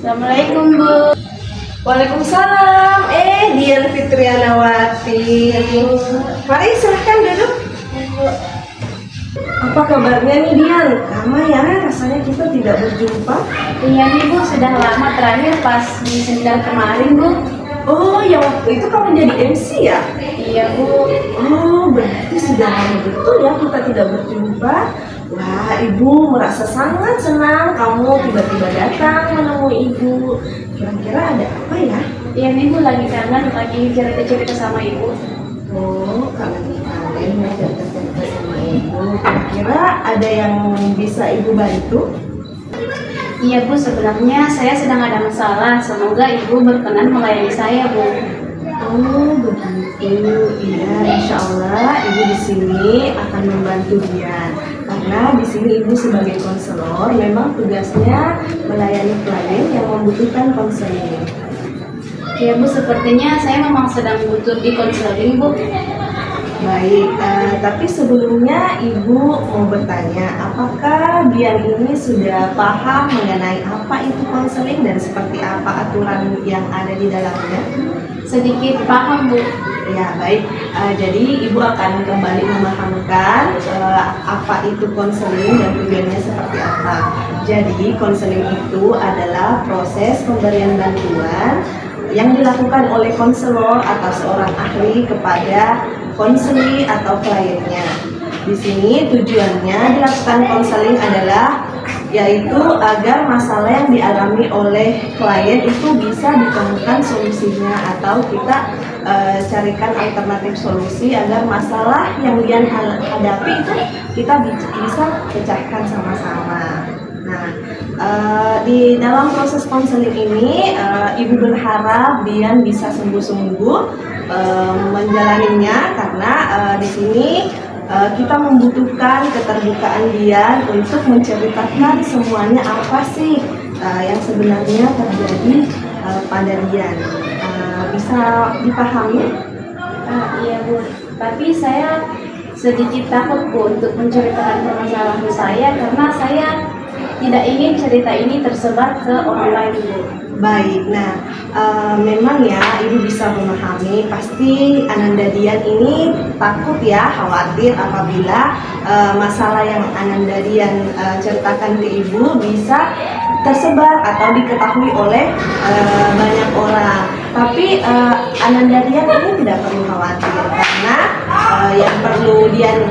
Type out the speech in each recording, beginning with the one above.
Assalamualaikum Bu. Waalaikumsalam. Dian Fitrianawati. Mari silahkan duduk. Apa kabarnya nih Dian? Lama ya rasanya kita tidak berjumpa. Iya nih Bu, sudah lama terakhir pas di seminar kemarin Bu. Oh, yang waktu itu kamu jadi MC ya? Iya Bu. Oh, berarti sudah lama betul ya kita tidak berjumpa. Wah, Ibu merasa sangat senang kamu tiba-tiba datang menemui Ibu. Kira-kira ada apa ya? Iya nih Bu, lagi kangen, lagi cerita-cerita sama Ibu. Oh, kangen ya cerita-cerita sama Ibu. Kira-kira ada yang bisa Ibu bantu? Iya Bu, sebenarnya saya sedang ada masalah. Semoga Ibu berkenan melayani saya Bu. Oh, begitu. Iya, insya Allah Ibu di sini akan membantu Dian. Karena di sini Ibu sebagai konselor memang tugasnya melayani klien yang membutuhkan konseling. Iya Bu, sepertinya saya memang sedang butuh di konseling Bu. Baik, tapi sebelumnya Ibu mau bertanya, apakah Dian ini sudah paham mengenai apa itu konseling dan seperti apa aturan yang ada di dalamnya? Sedikit paham Bu. Ya, baik. Jadi Ibu akan kembali memahamkan apa itu konseling dan tujuannya seperti apa. Jadi konseling itu adalah proses pemberian bantuan yang dilakukan oleh konselor atau seorang ahli kepada konseli atau kliennya. Di sini tujuannya dilakukan konseling adalah yaitu agar masalah yang dialami oleh klien itu bisa ditemukan solusinya atau kita carikan alternatif solusi agar masalah yang dia hadapi itu kita bisa pecahkan sama-sama. Nah, di dalam proses konseling ini Ibu berharap Dian bisa sungguh-sungguh menjalaninya karena di sini kita membutuhkan keterbukaan Dian untuk menceritakan semuanya apa sih yang sebenarnya terjadi pada Dian. Bisa dipahami? Iya Bu, tapi saya sedikit takut Bu untuk menceritakan permasalahan saya karena saya tidak ingin cerita ini tersebar ke orang lain Bu. Baik, nah memang ya Ibu bisa memahami pasti Ananda Dian ini takut ya, khawatir apabila masalah yang Ananda Dian ceritakan ke Ibu bisa tersebar atau diketahui oleh banyak orang. Tapi Ananda Dian ini tidak perlu khawatir karena yang perlu Dian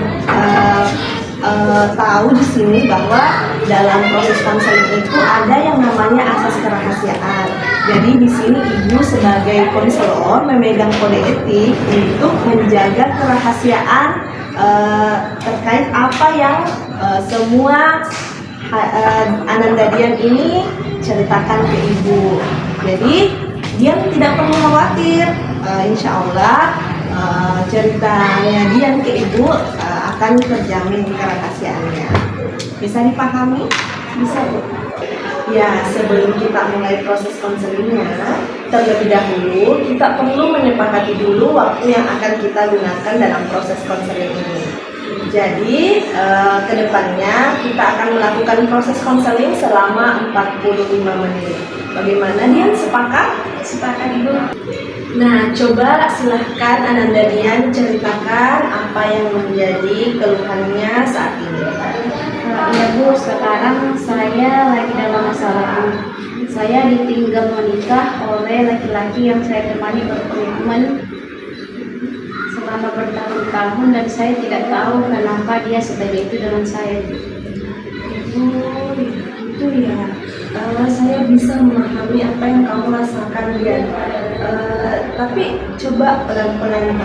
tahu di sini bahwa dalam proses konseling itu ada yang namanya asas kerahasiaan. Jadi di sini Ibu sebagai konselor memegang kode etik untuk menjaga kerahasiaan terkait apa yang semua Ananda Dian ini ceritakan ke Ibu. Jadi Dian tidak perlu khawatir, insya Allah ceritanya Dian ke Ibu akan terjamin kerahasiaannya. Bisa dipahami? Bisa Bu. Ya, sebelum kita mulai proses konselingnya, terlebih dahulu kita perlu menyepakati dulu waktu yang akan kita gunakan dalam proses konseling ini. Jadi kedepannya kita akan melakukan proses konseling selama 45 menit. Bagaimana Dian, sepakat? Sepakat Ibu. Nah, coba silahkan Ananda Dian ceritakan apa yang menjadi keluhannya saat ini. Iya Bu, sekarang saya lagi dalam masalah Bu. Saya ditinggal menikah oleh laki-laki yang saya temani berkomitmen selama bertahun-tahun dan saya tidak tahu kenapa dia sebagai itu dengan saya. Oh, itu ya. Saya bisa memahami apa yang kamu rasakan Dian. Tapi coba pelan-pelan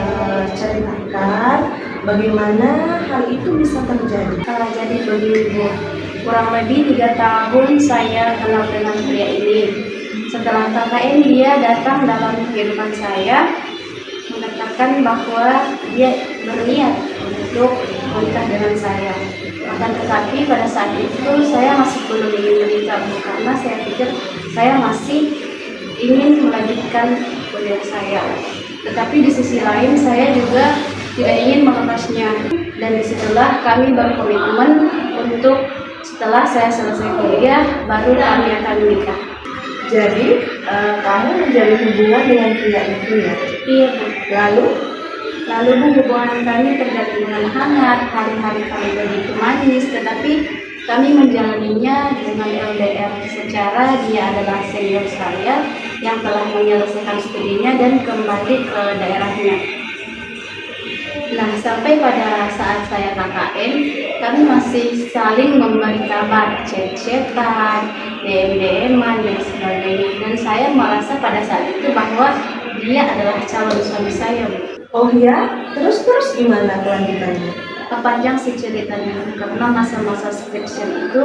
ceritakan bagaimana hal itu bisa terjadi. Jadi begini Bu, kurang lebih 3 tahun saya kenal dengan pria ini. Setelah KKN dia datang dalam kehidupan saya mengatakan bahwa dia berniat untuk menikah dengan saya. Akan tetapi pada saat itu saya masih belum ingin menikah Bu, karena saya pikir saya masih ingin melanjutkan kuliah saya. Tetapi di sisi lain saya juga tidak ingin melepasnya. Dan disitulah kami berkomitmen untuk setelah saya selesai kuliah baru kami akan menikah. Jadi kamu menjalin hubungan dengan pria itu ya? Iya Bu. Lalu Bu, hubungan kami terjalin dengan hangat, hari-hari kami begitu manis, tetapi kami menjalaninya dengan LDR secara dia adalah senior saya yang telah menyelesaikan studinya dan kembali ke daerahnya. Nah, sampai pada saat saya KKN, kami masih saling memberi kabar, chat-chatan, DM-DM-an, dan sebagainya. Dan saya merasa pada saat itu bahwa dia adalah calon suami saya, Bu. oh ya, terus gimana kelanjutannya? Panjang sih ceritanya, karena masa-masa skripsi itu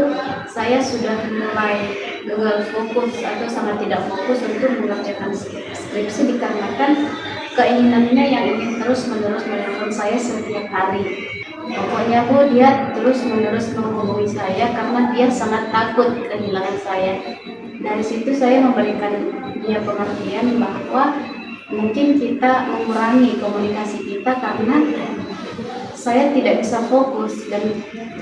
saya sudah mulai gagal fokus atau sangat tidak fokus untuk mengerjakan skripsi dikarenakan keinginannya yang ingin terus-menerus menelpon saya setiap hari. Pokoknya Bu, dia terus-menerus menghubungi saya karena dia sangat takut kehilangan saya. Dari situ saya memberikan dia pengertian bahwa mungkin kita mengurangi komunikasi kita karena saya tidak bisa fokus, dan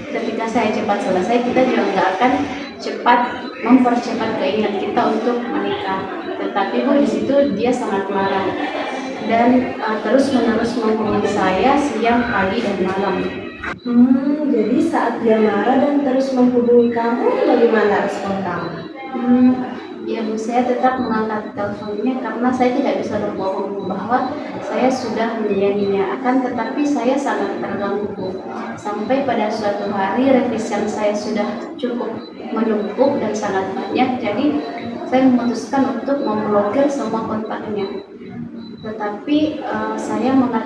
ketika saya cepat selesai kita juga nggak akan cepat mempercepat keinginan kita untuk menikah. Tetapi Bu, di situ dia sangat marah dan terus-menerus menghubungi saya siang, pagi, dan malam. Jadi saat dia marah dan terus menghubungi kamu, bagaimana respon kamu? Ya Bu, saya tetap mengangkat teleponnya karena saya tidak bisa berbohong bahwa saya sudah menyayanginya. Akan tetapi saya sangat terganggu Bu. Sampai pada suatu hari revisian saya sudah cukup menumpuk dan sangat banyak, jadi saya memutuskan untuk memblokir semua kontaknya. Tetapi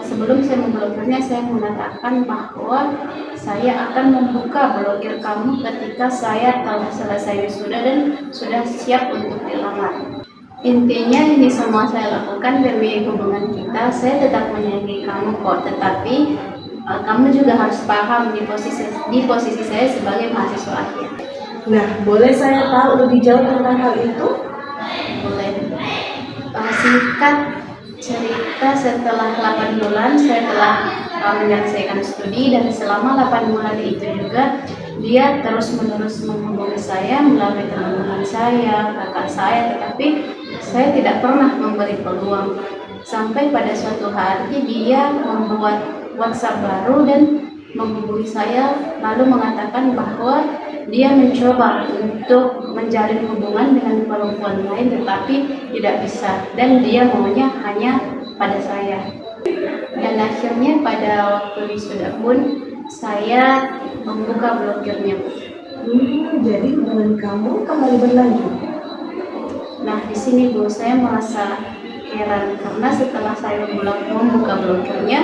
sebelum saya memblokirnya, saya mengatakan bahwa saya akan membuka blokir kamu ketika saya telah selesai wisuda dan sudah siap untuk dilamar. Intinya ini semua saya lakukan demi hubungan kita. Saya tetap menyayangi kamu kok, tetapi kamu juga harus paham di posisi saya sebagai mahasiswa akhir. Nah, boleh saya tahu lebih jauh tentang hal itu? Boleh. Singkat cerita, setelah 8 bulan saya telah menyelesaikan studi, dan selama 8 bulan itu juga dia terus-menerus menghubungi saya melalui teman-teman saya, kakak saya, tetapi saya tidak pernah memberi peluang. Sampai pada suatu hari dia membuat WhatsApp baru dan menghubungi saya, lalu mengatakan bahwa dia mencoba untuk menjalin hubungan dengan perempuan lain tetapi tidak bisa, dan dia maunya hanya pada saya. Dan akhirnya pada waktu wisuda pun saya membuka blokirnya. Jadi hubungan kamu kembali berlanjut. Nah, di sini Bu, saya merasa heran karena setelah saya membuka blokirnya,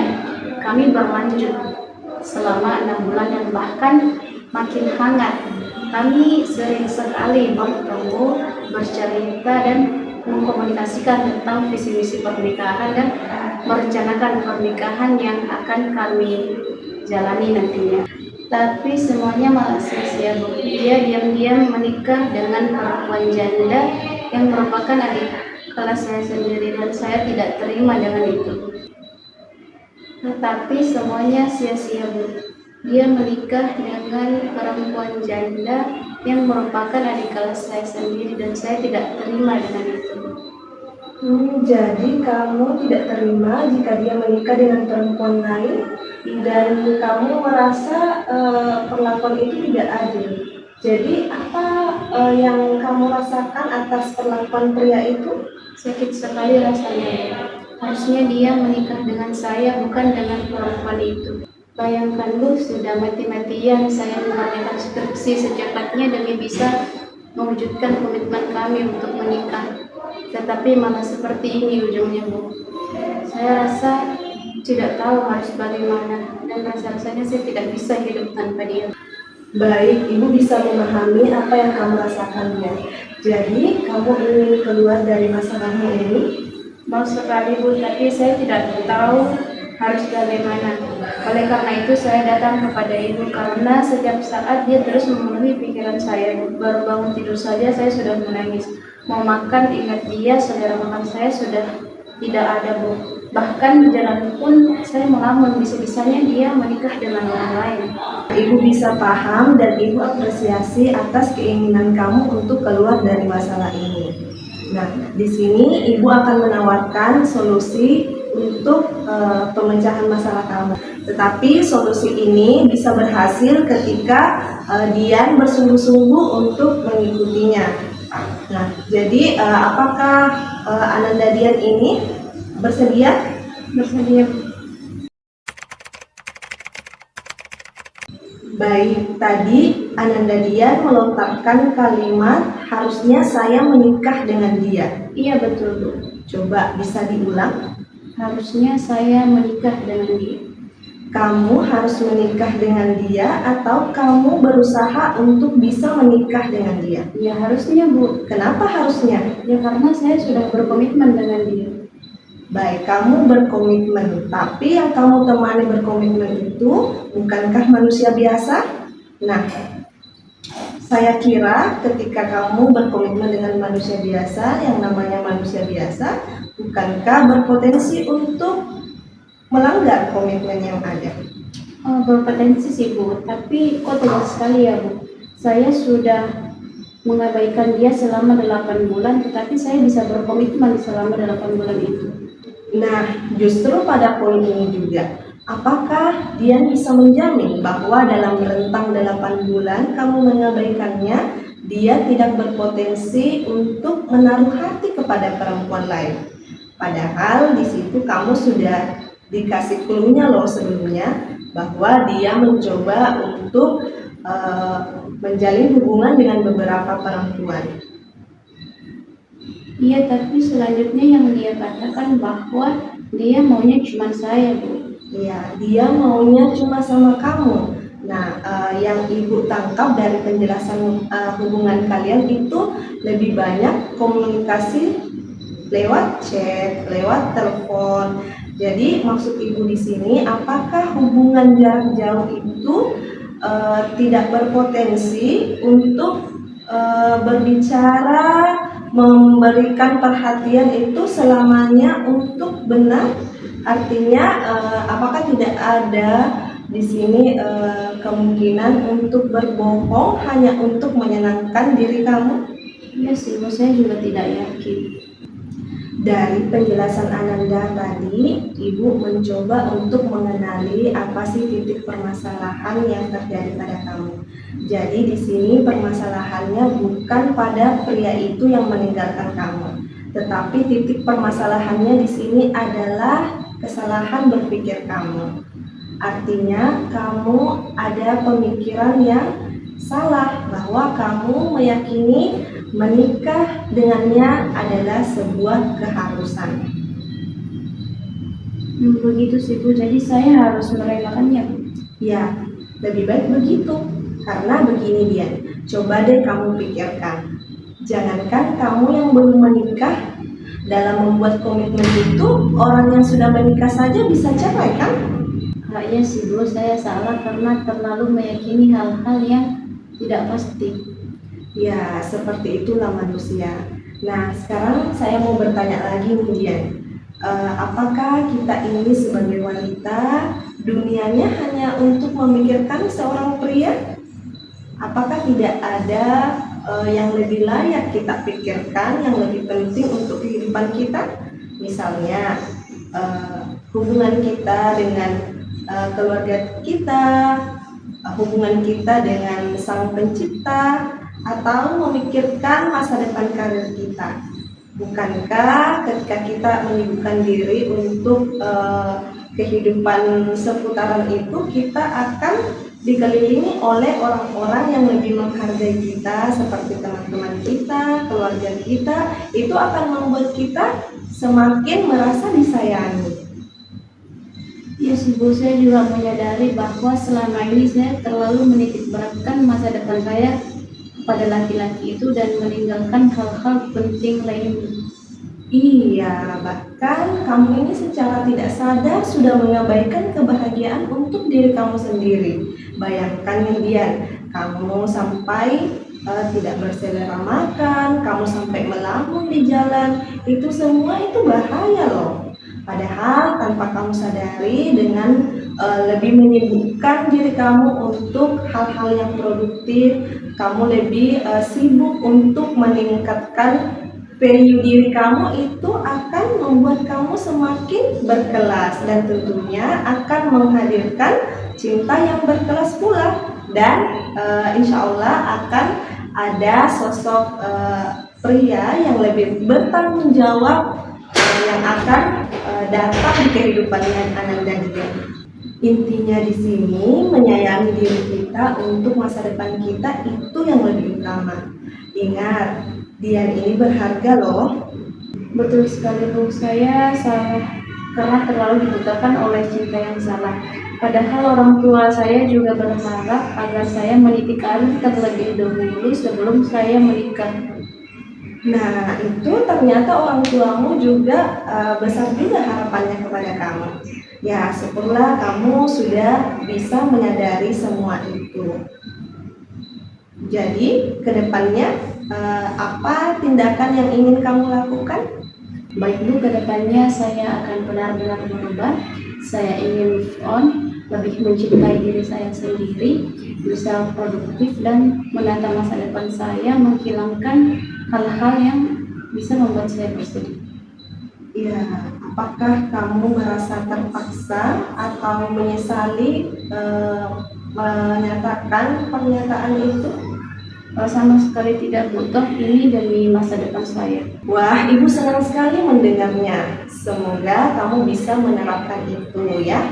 kami berlanjut selama 6 bulan dan bahkan makin hangat. Kami sering sekali bertemu, bercerita, dan mengkomunikasikan tentang visi misi pernikahan dan merencanakan pernikahan yang akan kami jalani nantinya. Tapi semuanya malah sia-sia Bu. Dia diam-diam menikah dengan perempuan janda yang merupakan adik kelas saya sendiri, dan saya tidak terima dengan itu. Tetapi semuanya sia-sia Bu. Dia menikah dengan perempuan janda yang merupakan adik kelas saya sendiri, dan saya tidak terima dengan itu. Jadi kamu tidak terima jika dia menikah dengan perempuan lain, dan kamu merasa perlakuan itu tidak adil. Jadi apa yang kamu rasakan atas perlakuan pria itu? Sakit sekali rasanya. Harusnya dia menikah dengan saya, bukan dengan perempuan itu. Bayangkan Bu, sudah mati-matian saya mengerjakan skripsi secepatnya demi bisa mewujudkan komitmen kami untuk menikah. Tetapi malah seperti ini ujungnya Bu. Saya rasa tidak tahu harus bagaimana, dan rasa-rasanya saya tidak bisa hidup tanpa dia. Baik, Ibu bisa memahami apa yang kamu rasakan ya. Jadi kamu ingin keluar dari masalahmu ini? Mau sekali Bu, tapi saya tidak tahu harus bagaimana. Oleh karena itu saya datang kepada Ibu karena setiap saat dia terus memenuhi pikiran saya. Baru bangun tidur saja saya sudah menangis. Mau makan ingat dia, selera makan saya sudah tidak ada Bu. Bahkan jalan pun saya melamun, bisa-bisanya dia menikah dengan orang lain. Ibu bisa paham dan Ibu apresiasi atas keinginan kamu untuk keluar dari masalah ini. Nah, di sini Ibu akan menawarkan solusi untuk pemecahan masalah kamu. Tetapi solusi ini bisa berhasil ketika Dian bersungguh-sungguh untuk mengikutinya. Nah, jadi apakah Ananda Dian ini bersedia? Bersedia. Baik, tadi Ananda Dian melontarkan kalimat harusnya saya menikah dengan dia. Iya betul Bu. Coba bisa diulang. Harusnya saya menikah dengan dia. Kamu harus menikah dengan dia atau kamu berusaha untuk bisa menikah dengan dia? Ya harusnya Bu. Kenapa harusnya? Ya karena saya sudah berkomitmen dengan dia. Baik, kamu berkomitmen, tapi yang kamu temani berkomitmen itu bukankah manusia biasa? Nah, saya kira ketika kamu berkomitmen dengan manusia biasa, yang namanya manusia biasa, bukankah berpotensi untuk melanggar komitmen yang ada? Berpotensi sih Bu, tapi kok tegas sekali ya Bu. Saya sudah mengabaikan dia selama 8 bulan, tetapi saya bisa berkomitmen selama 8 bulan itu. Nah, justru pada poin ini juga, apakah Dian bisa menjamin bahwa dalam rentang 8 bulan kamu mengabaikannya, dia tidak berpotensi untuk menaruh hati kepada perempuan lain? Padahal di situ kamu sudah dikasih clue-nya loh sebelumnya, bahwa dia mencoba untuk menjalin hubungan dengan beberapa perempuan. Iya, tapi selanjutnya yang dia katakan bahwa dia maunya cuma saya Bu. Ya, dia maunya cuma sama kamu. Nah, yang Ibu tangkap dari penjelasan hubungan kalian itu lebih banyak komunikasi lewat chat, lewat telepon. Jadi maksud Ibu di sini, apakah hubungan jarak jauh itu tidak berpotensi untuk berbicara, memberikan perhatian itu selamanya untuk benar? Artinya apakah tidak ada di sini kemungkinan untuk berbohong hanya untuk menyenangkan diri kamu? Iya sih Bu, saya juga tidak yakin. Dari penjelasan Ananda tadi, Ibu mencoba untuk mengenali apa sih titik permasalahan yang terjadi pada kamu. Jadi di sini permasalahannya bukan pada pria itu yang meninggalkan kamu, tetapi titik permasalahannya di sini adalah kesalahan berpikir kamu. Artinya kamu ada pemikiran yang salah bahwa kamu meyakini menikah dengannya adalah sebuah keharusan. Begitu sih Bu, jadi saya harus merelakannya Bu. Ya, lebih baik begitu. Karena begini Dian, coba deh kamu pikirkan. Jangankan kamu yang belum menikah, dalam membuat komitmen itu orang yang sudah menikah saja bisa cerai kan? Iya sih Bu, saya salah karena terlalu meyakini hal-hal yang tidak pasti. Ya, seperti itulah manusia. Nah, sekarang saya mau bertanya lagi nih Dian. Apakah kita ini sebagai wanita, dunianya hanya untuk memikirkan seorang pria? Apakah tidak ada yang lebih layak kita pikirkan, yang lebih penting untuk kehidupan kita? Misalnya, hubungan kita dengan keluarga kita, hubungan kita dengan Sang Pencipta, atau memikirkan masa depan karir kita. Bukankah ketika kita menyibukkan diri untuk kehidupan seputaran itu, kita akan dikelilingi oleh orang-orang yang lebih menghargai kita, seperti teman-teman kita, keluarga kita. Itu akan membuat kita semakin merasa disayangi. Ya sih Bu, saya juga menyadari bahwa selama ini saya terlalu menitik beratkan masa depan saya pada laki-laki itu dan meninggalkan hal-hal penting lainnya. Iya, bahkan kamu ini secara tidak sadar sudah mengabaikan kebahagiaan untuk diri kamu sendiri. Bayangkan nih Dian, kamu sampai tidak berselera makan, kamu sampai melamun di jalan, itu semua itu bahaya loh. Padahal tanpa kamu sadari, dengan lebih menyibukkan diri kamu untuk hal-hal yang produktif, kamu lebih sibuk untuk meningkatkan value diri kamu itu akan membuat kamu semakin berkelas dan tentunya akan menghadirkan cinta yang berkelas pula. Dan insya Allah akan ada sosok pria yang lebih bertanggung jawab yang akan datang di kehidupannya Ananda Dian. Intinya di sini menyayangi diri kita untuk masa depan kita itu yang lebih utama. Ingat, Dian ini berharga loh. Betul sekali Bu, saya salah karena terlalu dibutakan oleh cinta yang salah. Padahal orang tua saya juga berharap agar saya meniti karir terlebih dahulu sebelum saya menikah. Nah, itu ternyata orang tuamu juga besar juga harapannya kepada kamu. Ya, syukurlah kamu sudah bisa menyadari semua itu. Jadi, kedepannya apa tindakan yang ingin kamu lakukan? Baik Bu, kedepannya saya akan benar-benar berubah. Saya ingin move on, lebih mencintai diri saya sendiri, bisa produktif dan menata masa depan saya, menghilangkan hal-hal yang bisa membuat saya bersedih. Ya, apakah kamu merasa terpaksa atau menyesali menyatakan pernyataan itu? Sama sekali tidak butuh, ini demi masa depan saya. Wah, Ibu senang sekali mendengarnya. Semoga kamu bisa menerapkan itu ya.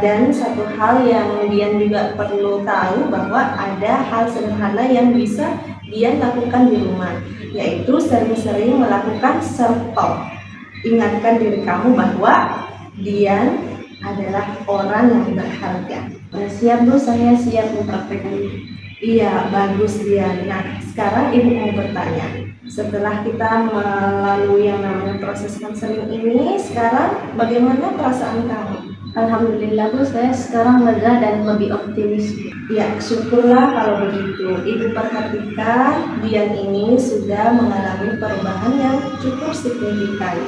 Dan satu hal yang Dian juga perlu tahu bahwa ada hal sederhana yang bisa Dian lakukan di rumah, yaitu sering-sering melakukan self-talk. Ingatkan diri kamu bahwa Dian adalah orang yang berharga. Siap Bu, saya siap mempraktekannya. Iya, bagus Dian. Nah, sekarang Ibu mau bertanya. Setelah kita melalui yang namanya proses konseling ini, sekarang bagaimana perasaan kamu? Alhamdulillah Bu, saya sekarang lega dan lebih optimis. Ya, syukurlah kalau begitu. Ibu perhatikan Dian ini sudah mengalami perubahan yang cukup signifikan.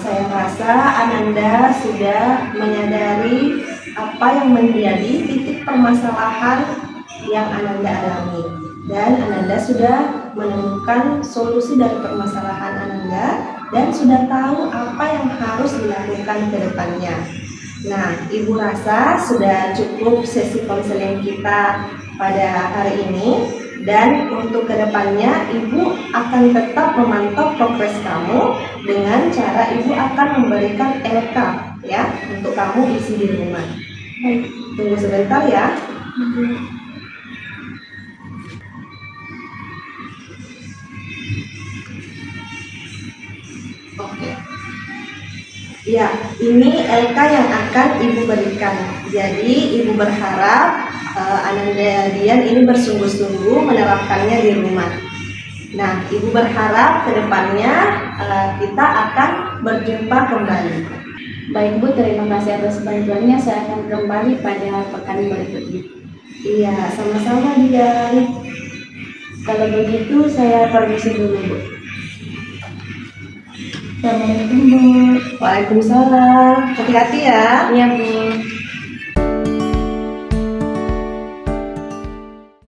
Saya rasa Ananda sudah menyadari apa yang menjadi titik permasalahan yang Ananda alami, dan Ananda sudah menemukan solusi dari permasalahan Ananda dan sudah tahu apa yang harus dilakukan ke depannya. Nah, Ibu rasa sudah cukup sesi konseling kita pada hari ini, dan untuk kedepannya Ibu akan tetap memantau progres kamu dengan cara Ibu akan memberikan LK ya untuk kamu isi di rumah. Baik. Tunggu sebentar ya. Oke. Ya, ini LK yang akan Ibu berikan. Jadi Ibu berharap Ananda Dian ini bersungguh-sungguh menerapkannya di rumah. Nah, Ibu berharap kedepannya kita akan berjumpa kembali. Baik Bu, terima kasih atas bantuannya. Saya akan kembali pada pekan berikutnya. Iya, sama-sama Dian. Kalau begitu saya permisi dulu Bu. Assalamualaikum Bu. Waalaikumsalam. Hati-hati ya. Iya Bu.